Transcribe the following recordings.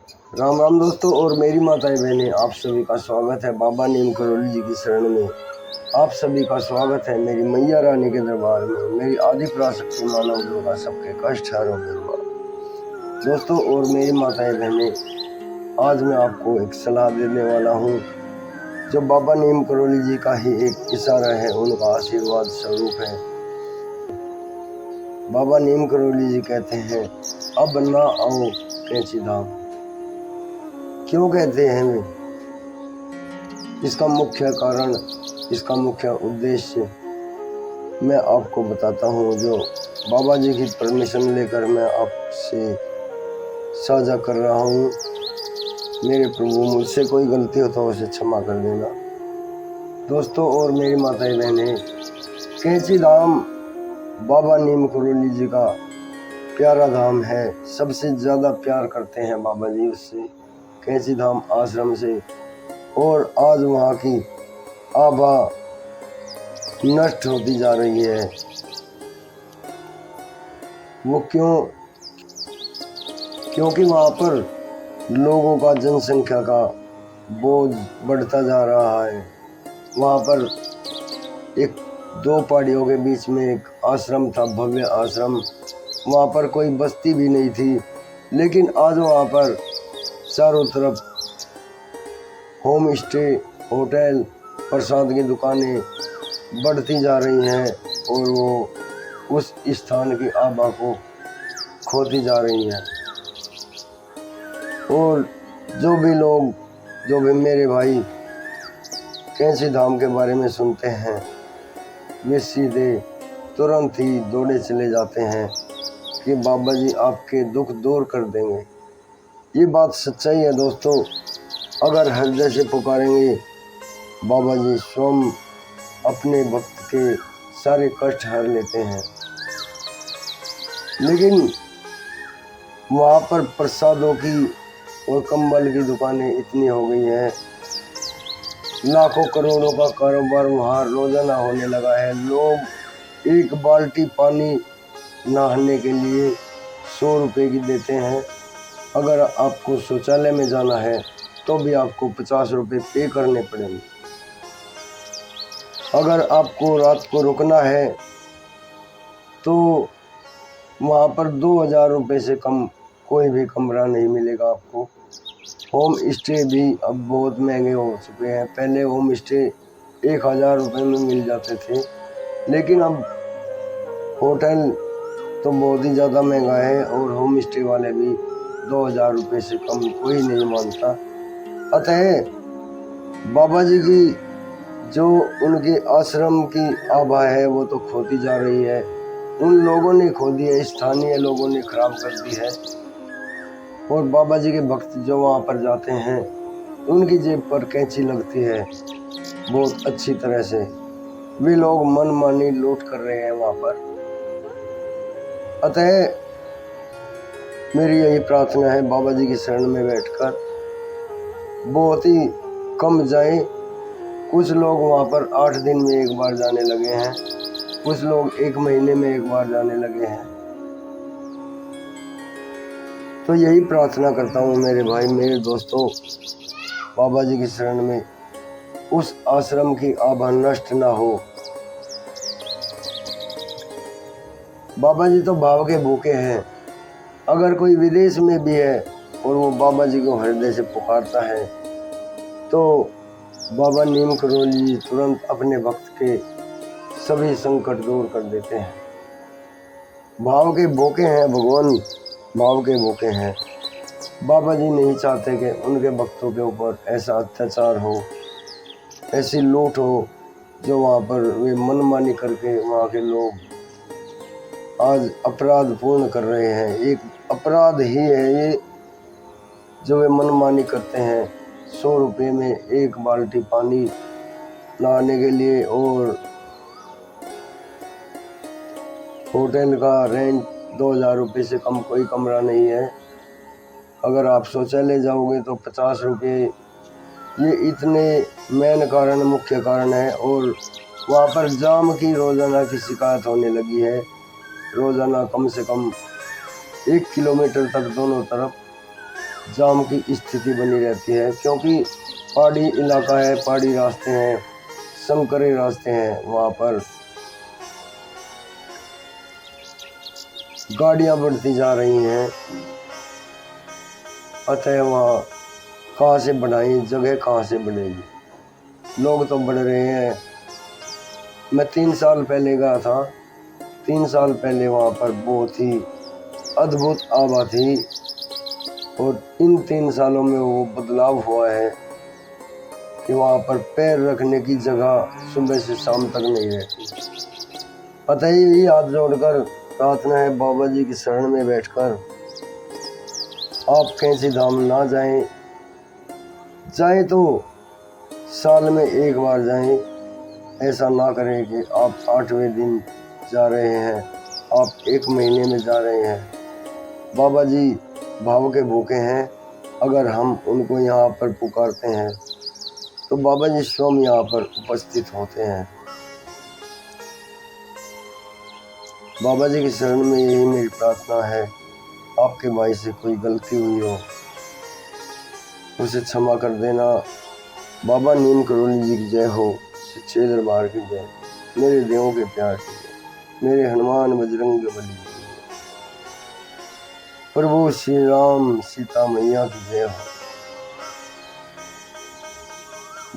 राम राम दोस्तों और मेरी माताएं बहनें, आप सभी का स्वागत है बाबा नीम करोली जी की शरण में। आप सभी का स्वागत है मेरी मैया रानी के दरबार में। मेरी आदि पराशक्ति मानव दुर्गा सबके कष्ट हरो बेलवा। दोस्तों और मेरी माताएं बहनें, आज मैं आपको एक सलाह देने वाला हूँ जो बाबा नीम करोली जी का ही एक इशारा है, उनका आशीर्वाद स्वरूप है। बाबा नीम करोली जी कहते हैं, अब ना आओ कैंची धाम। क्यों कहते हैं वे? इसका मुख्य कारण, इसका मुख्य उद्देश्य मैं आपको बताता हूँ, जो बाबा जी की परमिशन लेकर मैं आपसे साझा कर रहा हूँ। मेरे प्रभु, मुझसे कोई गलती हो तो उसे क्षमा कर देना। दोस्तों और मेरी माताएं बहनें, कैंची धाम बाबा नीम करोली जी का प्यारा धाम है। सबसे ज़्यादा प्यार करते हैं बाबा जी उससे, कैंची धाम आश्रम से। और आज वहाँ की आभा नष्ट होती जा रही है। वो क्योंकि वहाँ पर लोगों का, जनसंख्या का बोझ बढ़ता जा रहा है। वहाँ पर एक दो पहाड़ियों के बीच में एक आश्रम था, भव्य आश्रम। वहाँ पर कोई बस्ती भी नहीं थी, लेकिन आज वहाँ पर चारों तरफ होम स्टे, होटल, प्रसाद की दुकानें बढ़ती जा रही हैं और वो उस स्थान की आभा को खोती जा रही हैं। और जो भी लोग, जो भी मेरे भाई कैंची धाम के बारे में सुनते हैं, वे सीधे तुरंत ही दौड़े चले जाते हैं कि बाबा जी आपके दुख दूर कर देंगे। ये बात सच्चाई है दोस्तों। अगर हृदय से पुकारेंगे, बाबा जी स्वयं अपने भक्त के सारे कष्ट हर लेते हैं। लेकिन वहाँ पर प्रसादों की और कंबल की दुकानें इतनी हो गई हैं, लाखों करोड़ों का कारोबार वहाँ रोजाना होने लगा है। लोग एक बाल्टी पानी नहाने के लिए 100 रुपये की देते हैं। अगर आपको शौचालय में जाना है तो भी आपको 50 रुपये पे करने पड़ेंगे। अगर आपको रात को रुकना है तो वहाँ पर 2000 रुपये से कम कोई भी कमरा नहीं मिलेगा आपको। होम स्टे भी अब बहुत महंगे हो चुके हैं। पहले होम स्टे 1000 रुपये में मिल जाते थे, लेकिन अब होटल तो बहुत ही ज़्यादा महंगा है और होम स्टे वाले भी 2000 रुपये से कम कोई नहीं मानता। अतः बाबा जी की जो उनके आश्रम की आभा है वो तो खोती जा रही है। उन लोगों ने खो दी है, स्थानीय लोगों ने खराब कर दी है। और बाबा जी के भक्त जो वहाँ पर जाते हैं, उनकी जेब पर कैंची लगती है बहुत अच्छी तरह से। वे लोग मनमानी लूट कर रहे हैं वहाँ पर। अतः मेरी यही प्रार्थना है, बाबा जी की शरण में बैठकर बहुत ही कम जाएं। कुछ लोग वहाँ पर 8 दिन में एक बार जाने लगे हैं, कुछ लोग 1 महीने में एक बार जाने लगे हैं। तो यही प्रार्थना करता हूँ मेरे भाई, मेरे दोस्तों, बाबा जी की शरण में उस आश्रम की आभा नष्ट ना हो। बाबा जी तो भाव के भूखे हैं। अगर कोई विदेश में भी है और वो बाबा जी को हृदय से पुकारता है तो बाबा नीम करोली जी तुरंत अपने भक्त के सभी संकट दूर कर देते हैं। भाव के भूखे हैं भगवान, भाव के भूखे हैं। बाबा जी नहीं चाहते कि उनके भक्तों के ऊपर ऐसा अत्याचार हो, ऐसी लूट हो, जो वहाँ पर वे मनमानी करके वहाँ के लोग आज अपराध पूर्ण कर रहे हैं। एक अपराध ही है ये जो वे मनमानी करते हैं। 100 रुपये में एक बाल्टी पानी नहाने के लिए, और होटल का रेंट 2000 रुपये से कम कोई कमरा नहीं है। अगर आप शौचालय जाओगे तो 50 रुपये। ये इतने मेन कारण, मुख्य कारण है। और वहाँ पर जाम की रोज़ाना की शिकायत होने लगी है। रोज़ाना कम से कम 1 किलोमीटर तक दोनों तरफ जाम की स्थिति बनी रहती है, क्योंकि पहाड़ी इलाका है, पहाड़ी रास्ते हैं, संकरे रास्ते हैं, वहाँ पर गाड़ियाँ बढ़ती जा रही हैं। अतः वहाँ कहाँ से बढ़ाई, जगह कहाँ से बढ़ेगी, लोग तो बढ़ रहे हैं। मैं 3 साल पहले गया था, 3 साल पहले वहाँ पर बहुत ही अद्भुत आभा थी, और इन 3 सालों में वो बदलाव हुआ है कि वहाँ पर पैर रखने की जगह सुबह से शाम तक नहीं रहती। अतः यही हाथ जोड़कर प्रार्थना है, बाबा जी की शरण में बैठकर आप कैंची धाम ना जाएं, जाए तो साल में एक बार जाएं। ऐसा ना करें कि आप 8वें दिन जा रहे हैं, आप 1 महीने में जा रहे हैं। बाबा जी भाव के भूखे हैं। अगर हम उनको यहाँ पर पुकारते हैं तो बाबा जी स्वयं यहाँ पर उपस्थित होते हैं। बाबा जी की शरण में यही मेरी प्रार्थना है। आपके भाई से कोई गलती हुई हो उसे क्षमा कर देना। बाबा नीम करोली जी की जय हो, सच्चे दरबार की जय, मेरे देवों के प्यार की जय, मेरे हनुमान बजरंग बली की जय, प्रभु श्री राम सीता मैया की जय हो,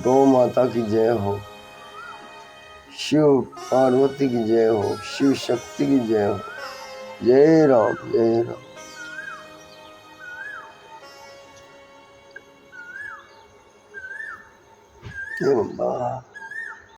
गौ माता की जय हो, शिव पार्वती की जय हो, शिव शक्ति की जय हो। जय राम जय राम। जय बाबा।